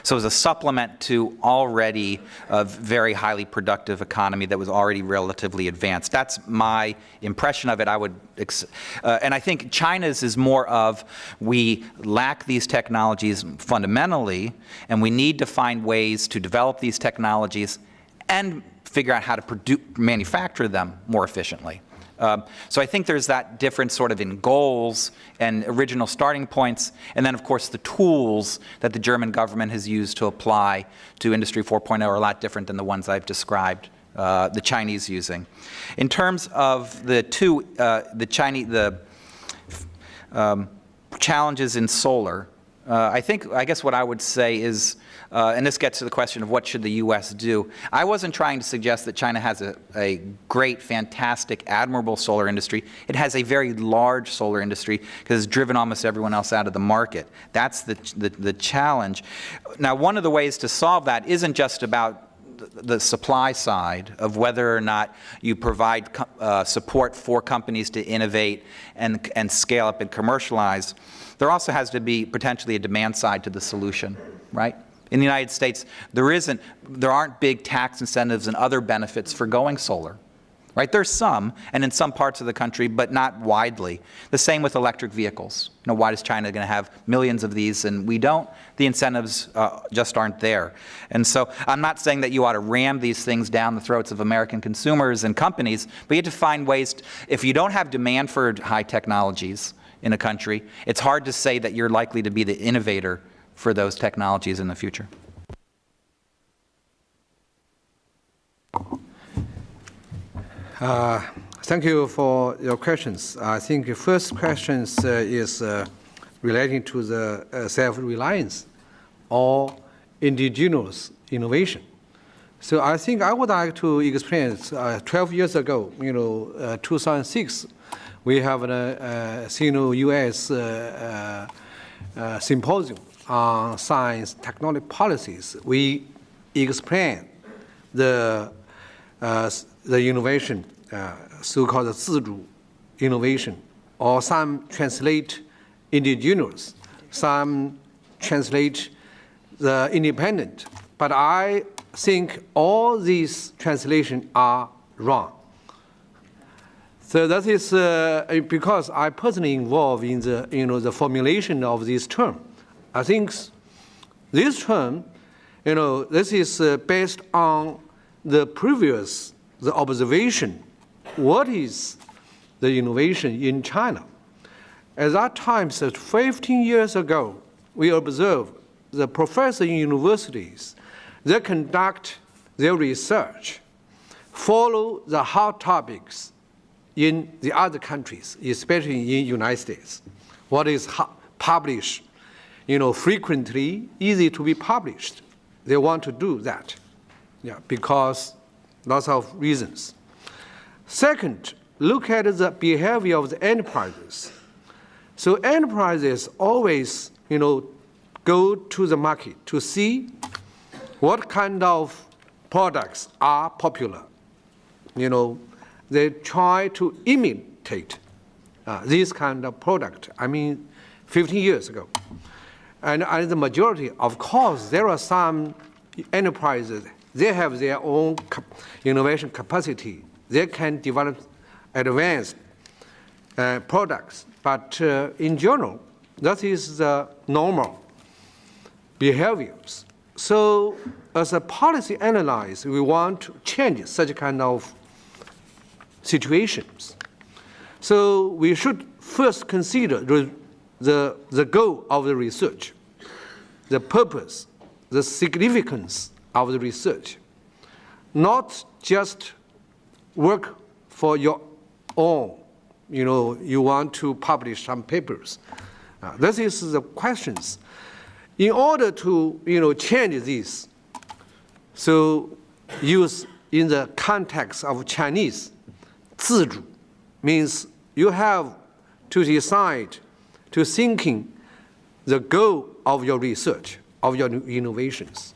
So it was a supplement to already a very highly productive economy that was already relatively advanced. That's my impression of it. And I think China's is more of, we lack these technologies fundamentally, and we need to find ways to develop these technologies and figure out how to manufacture them more efficiently. So I think there's that difference sort of in goals and original starting points, and then of course the tools that the German government has used to apply to Industry 4.0 are a lot different than the ones I've described the Chinese using. In terms of the challenges in solar, I guess what I would say is, and this gets to the question of what should the U.S. do. I wasn't trying to suggest that China has a great, fantastic, admirable solar industry. It has a very large solar industry because it's driven almost everyone else out of the market. That's the challenge. Now, one of the ways to solve that isn't just about the supply side of whether or not you provide support for companies to innovate and scale up and commercialize. There also has to be potentially a demand side to the solution, right? In the United States, there aren't big tax incentives and other benefits for going solar, right? There's some, and in some parts of the country, but not widely. The same with electric vehicles. Why is China going to have millions of these and we don't? The incentives just aren't there. And so I'm not saying that you ought to ram these things down the throats of American consumers and companies, but you have to find ways, if you don't have demand for high technologies in a country, it's hard to say that you're likely to be the innovator for those technologies in the future.
Thank you for your questions. I think the first question is relating to the self-reliance or indigenous innovation. So I think I would like to explain 12 years ago, 2006, we have a Sino-US symposium on science technology policies. We explain the innovation, so-called 自主 innovation, or some translate indigenous, some translate the independent. But I think all these translations are wrong. So that is because I personally involved in the, the formulation of this term. I think this term, this is based on the previous, the observation, what is the innovation in China. At that time, 15 years ago, we observed the professors in universities, they conduct their research, follow the hot topics in the other countries, especially in the United States. What is published, frequently, easy to be published. They want to do that, because lots of reasons. Second, look at the behavior of the enterprises. So enterprises always, go to the market to see what kind of products are popular. They try to imitate this kind of product. 15 years ago. And the majority, of course, there are some enterprises, they have their own innovation capacity. They can develop advanced products. But in general, that is the normal behaviors. So as a policy analyst, we want to change such kind of situations. So we should first consider the goal of the research, the purpose, the significance of the research, not just work for your own, you want to publish some papers. This is the questions. In order to, change this, so use in the context of Chinese, 自主 means you have to decide to thinking the goal of your research, of your innovations.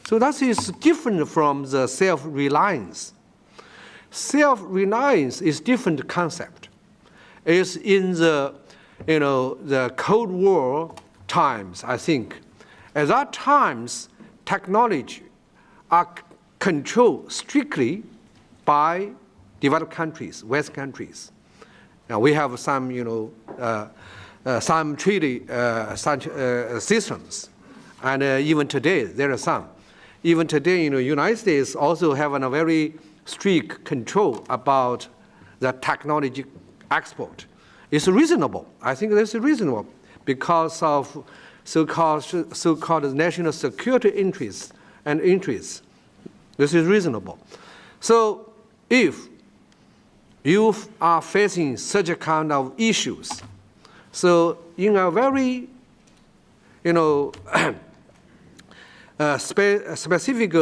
So that is different from the self-reliance. Self-reliance is different concept. It's in the, the Cold War times, I think. At that times, technology are controlled strictly by developed countries, West countries. Now we have some, some treaty systems, and even today there are some. Even today, United States also have a very strict control about the technology export. It's reasonable. I think that's reasonable because of so-called national security interests and interests. This is reasonable. So if you are facing such a kind of issues, so in a very, specific,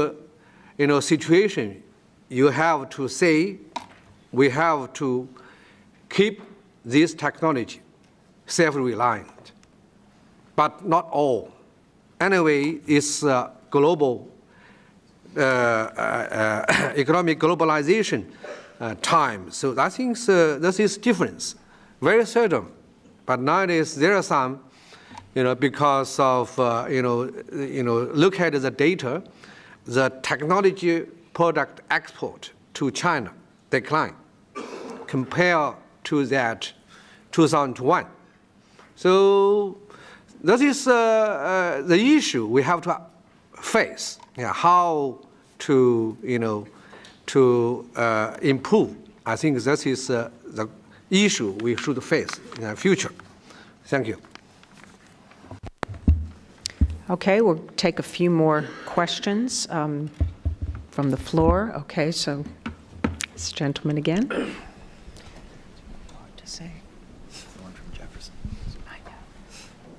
situation, you have to say, we have to keep this technology self-reliant, but not all. Anyway, it's global economic globalization time. So I think this is difference, very certain. But nowadays there are some, because of look at the data, the technology product export to China decline compared to that 2001. So that is the issue we have to face. How to improve. I think that is the issue we should face in the future. Thank you.
Okay, we'll take a few more questions from the floor. Okay, so this gentleman again.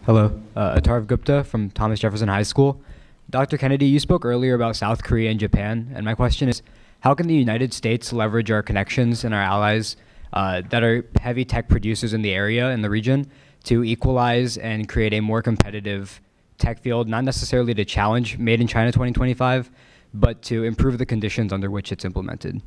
Hello, ATAR Gupta from Thomas Jefferson High School. Dr. Kennedy, you spoke earlier about South Korea and Japan, and my question is, how can the United States leverage our connections and our allies that are heavy tech producers in the area, in the region, to equalize and create a more competitive tech field, not necessarily to challenge Made in China 2025, but to improve the conditions under which it's implemented?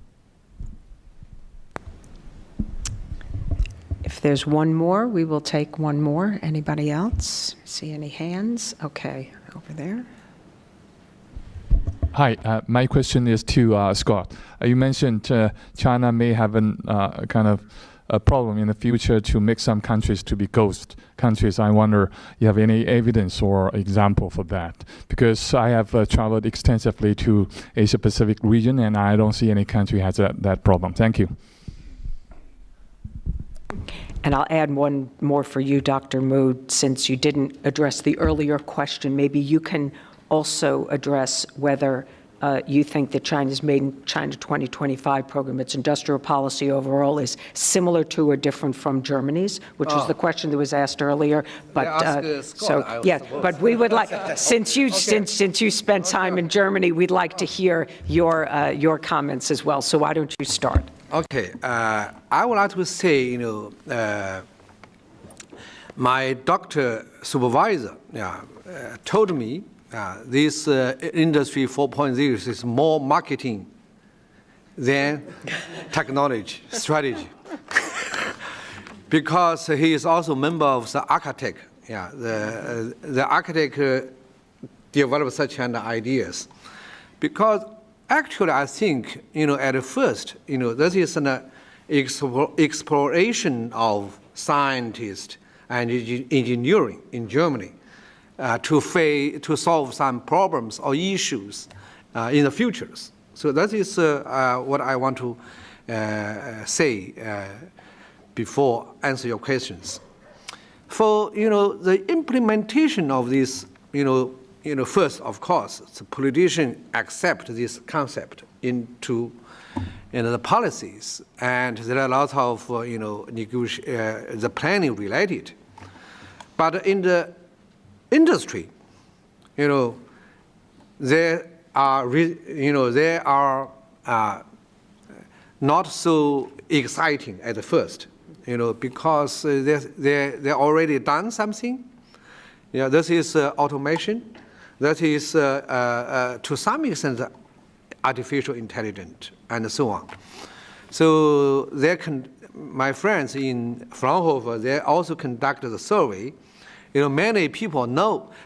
If there's one more, we will take one more. Anybody else? See any hands? Okay, over there.
Hi, my question is to Scott. You mentioned China may have a kind of a problem in the future to make some countries to be ghost countries. I wonder, you have any evidence or example for that? Because I have traveled extensively to Asia Pacific region, and I don't see any country has that problem. Thank you.
And I'll add one more for you, Dr. Mu, since you didn't address the earlier question. Maybe you can also address whether you think that China's Made in China 2025 program, its industrial policy overall, is similar to or different from Germany's, which was the question that was asked earlier. But so yeah, but we would like, since you spent time in Germany, we'd like to hear your comments as well. So why don't you start?
Okay, I would like to say, my doctor supervisor told me this industry 4.0 is more marketing than technology strategy, because he is also a member of the architect. The architect developed such kind of ideas, because actually I think at first this is an exploration of scientists and engineering in Germany. To solve some problems or issues in the futures. So that is what I want to say before answer your questions. For the implementation of this first, of course, the politicians accept this concept into the policies, and there are a lot of the planning related. But in the industry, there are not so exciting at first, because they already done something. This is automation. That is to some extent artificial intelligence and so on. So my friends in Fraunhofer, they also conducted a survey. Many people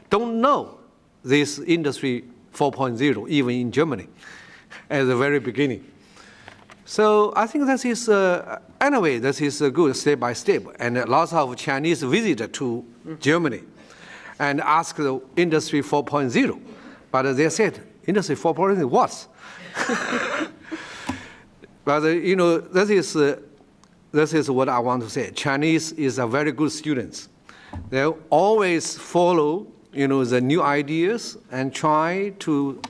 don't know this industry 4.0, even in Germany, at the very beginning. So I think this is, anyway, this is a good step by step. And lots of Chinese visit to Germany and ask the industry 4.0. But they said, industry 4.0 what? But, this is what I want to say. Chinese is a very good students. They always follow, the new ideas and try to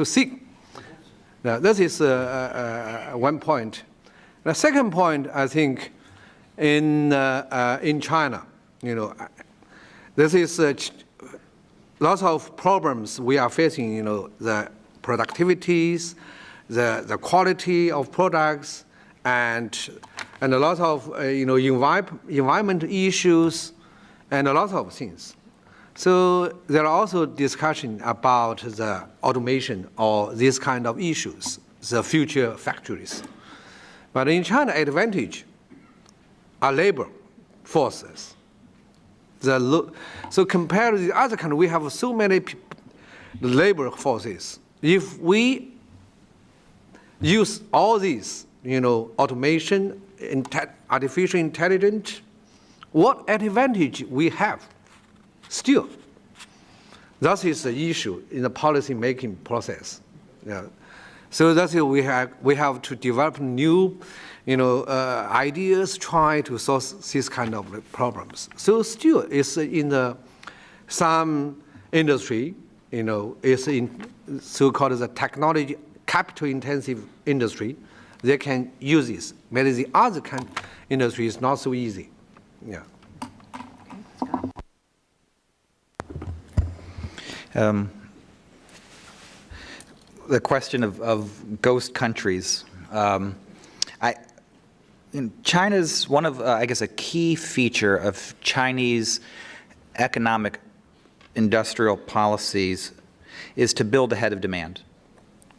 seek. Now, this is one point. The second point, I think, in China, this is lots of problems we are facing. The productivities, the quality of products, and a lot of environment issues, and a lot of things. So there are also discussion about the automation or these kind of issues, the future factories. But in China, advantage are labor forces. So compared to the other country, we have so many labor forces. If we use all these, automation, artificial intelligence, what advantage we have? Still, that is the issue in the policy-making process. So that's it. We have to develop new, ideas, try to solve these kind of problems. So still, it's in some industry, it's in so-called the technology capital-intensive industry. They can use this. But the other kind of industry is not so easy. Yeah.
The question of ghost countries. China's one of, I guess, a key feature of Chinese economic industrial policies is to build ahead of demand,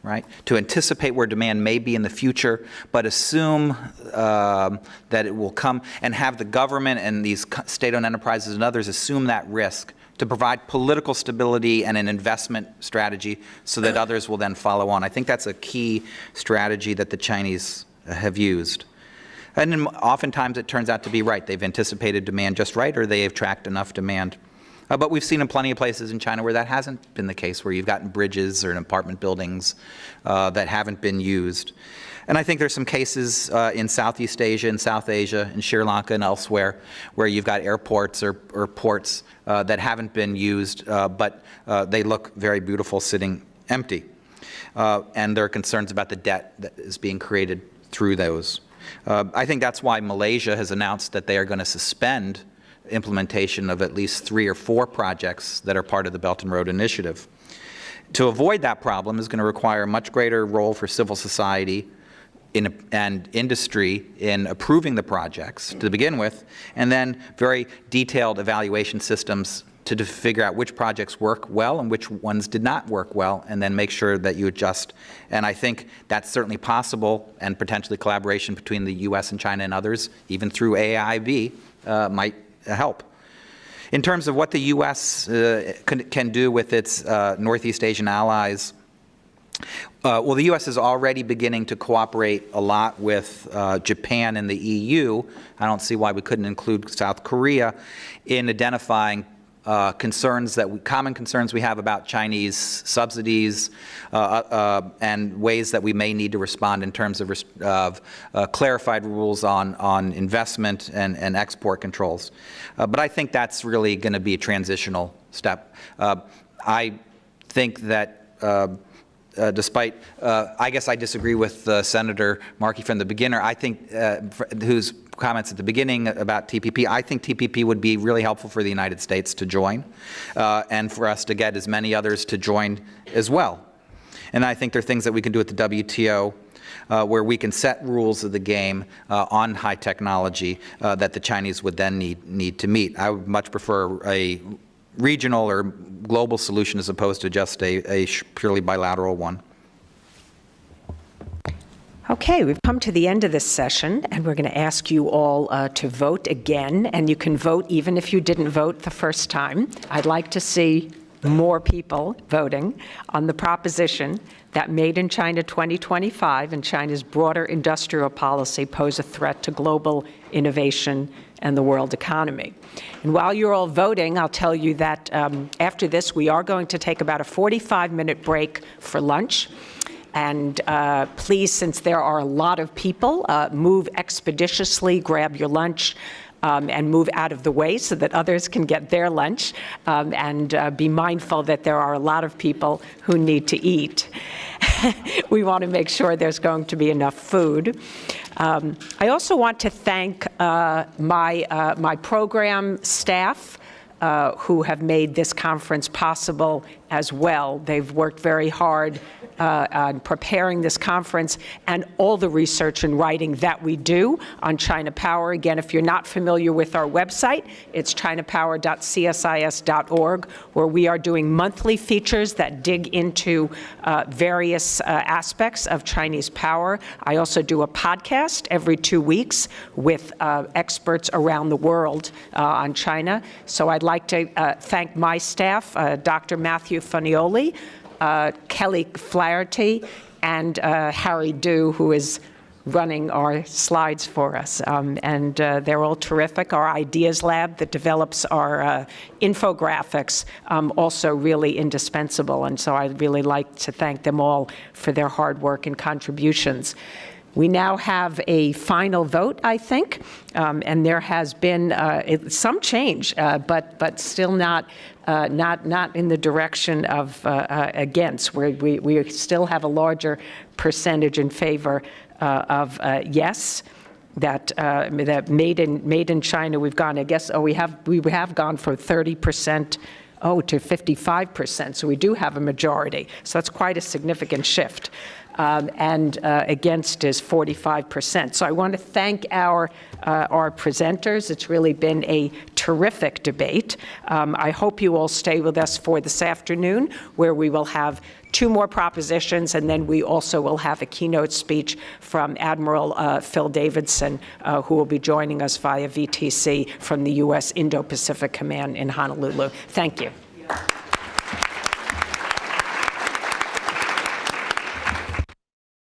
right? To anticipate where demand may be in the future, but assume that it will come, and have the government and these state-owned enterprises and others assume that risk to provide political stability and an investment strategy so that others will then follow on. I think that's a key strategy that the Chinese have used. And then oftentimes it turns out to be right. They've anticipated demand just right, or they have tracked enough demand. But we've seen in plenty of places in China where that hasn't been the case, where you've gotten bridges or apartment buildings that haven't been used. And I think there's some cases in Southeast Asia and South Asia, in Sri Lanka and elsewhere, where you've got airports or ports that haven't been used, but they look very beautiful sitting empty. And there are concerns about the debt that is being created through those. I think that's why Malaysia has announced that they are going to suspend implementation of at least 3 or 4 projects that are part of the Belt and Road Initiative. To avoid that problem is going to require a much greater role for civil society and industry in approving the projects to begin with, and then very detailed evaluation systems to figure out which projects work well and which ones did not work well, and then make sure that you adjust. And I think that's certainly possible, and potentially collaboration between the U.S. and China and others, even through AIIB, might help. In terms of what the U.S. can do with its Northeast Asian allies, well, the U.S. is already beginning to cooperate a lot with Japan and the EU. I don't see why we couldn't include South Korea in identifying common concerns we have about Chinese subsidies and ways that we may need to respond in terms of clarified rules on investment and export controls. But I think that's really going to be a transitional step. I think that despite, I guess I disagree with Senator Markey from the beginner. I think, whose comments at the beginning about TPP, I think TPP would be really helpful for the United States to join, and for us to get as many others to join as well. And I think there are things that we can do at the WTO where we can set rules of the game on high technology that the Chinese would then need to meet. I would much prefer a regional or global solution as opposed to just a purely bilateral one.
Okay, we've come to the end of this session, and we're going to ask you all to vote again, and you can vote even if you didn't vote the first time. I'd like to see more people voting on the proposition that Made in China 2025 and China's broader industrial policy pose a threat to global innovation and the world economy. And while you're all voting, I'll tell you that after this, we are going to take about a 45-minute break for lunch. And please, since there are a lot of people, move expeditiously, grab your lunch, and move out of the way so that others can get their lunch, and be mindful that there are a lot of people who need to eat. We want to make sure there's going to be enough food. I also want to thank my program staff who have made this conference possible as well. They've worked very hard on preparing this conference and all the research and writing that we do on ChinaPower. Again, if you're not familiar with our website, it's chinapower.csis.org, where we are doing monthly features that dig into various aspects of Chinese power. I also do a podcast every 2 weeks with experts around the world on China. So I'd like to thank my staff, Dr. Matthew Funioli, Kelly Flaherty, and Harry Dew, who is running our slides for us. And they're all terrific. Our Ideas Lab that develops our infographics, also really indispensable. And so I'd really like to thank them all for their hard work and contributions. We now have a final vote, I think, and there has been some change, but still not in the direction of against, where we still have a larger percentage in favor of yes. That made in China, we've gone, I guess, we have gone from 30%. To 55%, so we do have a majority. So that's quite a significant shift. And against is 45%. So I want to thank our presenters. It's really been a terrific debate. I hope you all stay with us for this afternoon, where we will have 2 more propositions, and then we also will have a keynote speech from Admiral Phil Davidson, who will be joining us via VTC from the U.S. Indo-Pacific Command in Honolulu. Thank you.